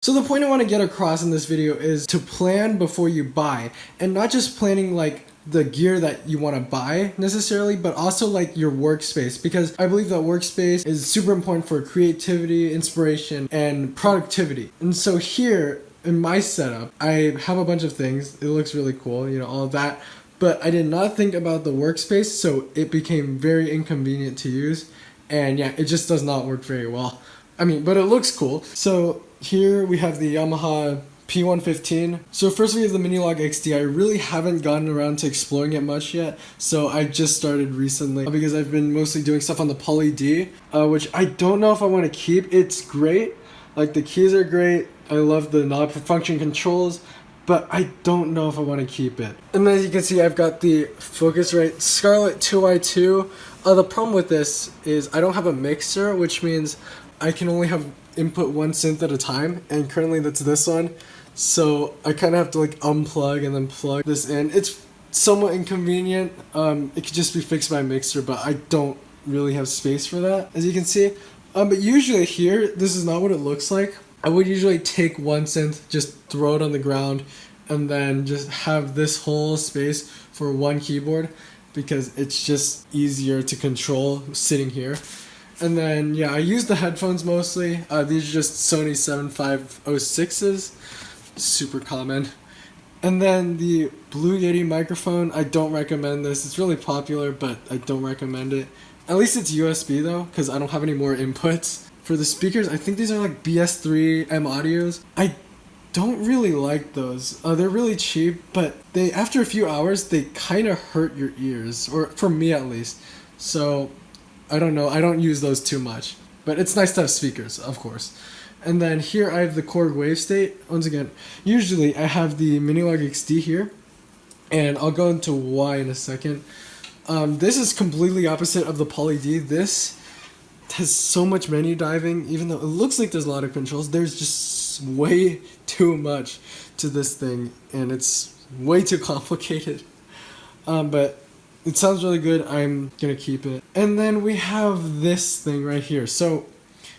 So the point I want to get across in this video is to plan before you buy, and not just planning like the gear that you want to buy necessarily, but also like your workspace, because I believe that workspace is super important for creativity, inspiration, and productivity. And so here in my setup, I have a bunch of things. It looks really cool, all of that, but I did not think about the workspace, so it became very inconvenient to use. And yeah, it just does not work very well. But it looks cool. So here we have the Yamaha P115. So first we have the Minilog XD. I really haven't gotten around to exploring it much yet, so I just started recently because I've been mostly doing stuff on the Poly D, which I don't know if I want to keep. It's great, like the keys are great. I love the knob function controls, but I don't know if I want to keep it. And as you can see, I've got the Focusrite Scarlett 2i2. The problem with this is I don't have a mixer, which means I can only have input one synth at a time, and currently that's this one. So I kind of have to like unplug and then plug this in. It's somewhat inconvenient. It could just be fixed by a mixer, but I don't really have space for that, as you can see. But usually here, this is not what it looks like. I would usually take one synth, just throw it on the ground, and then just have this whole space for one keyboard, because it's just easier to control sitting here. And then, yeah, I use the headphones mostly. These are just Sony 7506s, super common. And then the Blue Yeti microphone, I don't recommend this. It's really popular, but I don't recommend it. At least it's USB though, because I don't have any more inputs. For the speakers, I think these are like BS3M audios. I don't really like those. They're really cheap, but after a few hours, they kind of hurt your ears, or for me at least. So I don't know, I don't use those too much, but it's nice to have speakers, of course. And then here I have the Korg Wave State. Once again, usually I have the Minilog XD here, and I'll go into why in a second. This is completely opposite of the Poly D. This has so much menu diving, even though it looks like there's a lot of controls. There's just way too much to this thing, and it's way too complicated. But it sounds really good. I'm gonna keep it. And then we have this thing right here. So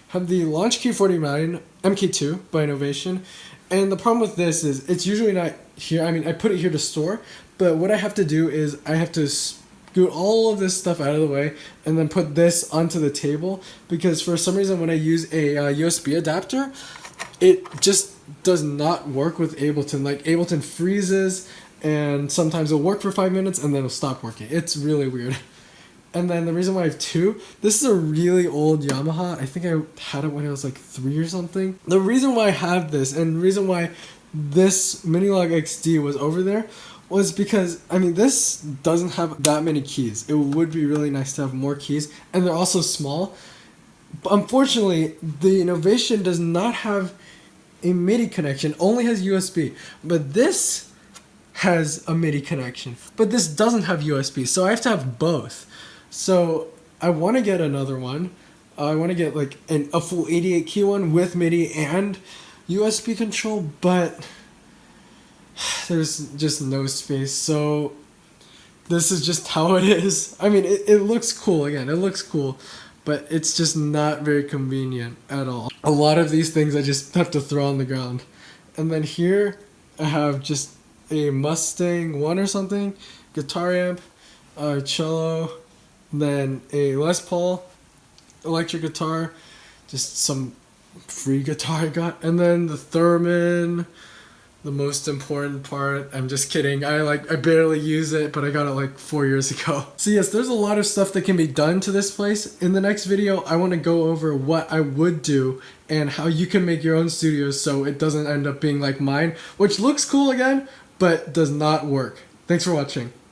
have the Launch Key49 MK2 by Innovation. And the problem with this is it's usually not here. I put it here to store, but what I have to do is I have to scoot all of this stuff out of the way and then put this onto the table, because for some reason when I use a USB adapter, it just does not work with Ableton. Like Ableton freezes, and sometimes it'll work for 5 minutes and then it'll stop working. It's really weird. And then the reason why I have two, this is a really old Yamaha. I think I had it when I was like 3 or something. The reason why I have this, and the reason why this Minilog XD was over there, was because, this doesn't have that many keys. It would be really nice to have more keys, and they're also small. But unfortunately, the Innovation does not have a MIDI connection, only has USB. But this has a MIDI connection, but this doesn't have USB, so I have to have both. So I want to get another one. I want to get like a full 88 key one with MIDI and USB control, but there's just no space. So this is just how it is. It looks cool. Again, it looks cool, but it's just not very convenient at all. A lot of these things I just have to throw on the ground. And then here I have just a Mustang 1 or something, guitar amp, cello, then a Les Paul electric guitar, just some free guitar I got, and then the Theremin, the most important part. I'm just kidding. I barely use it, but I got it like 4 years ago. So yes, there's a lot of stuff that can be done to this place. In the next video, I want to go over what I would do and how you can make your own studios so it doesn't end up being like mine, which looks cool again, but does not work. Thanks for watching.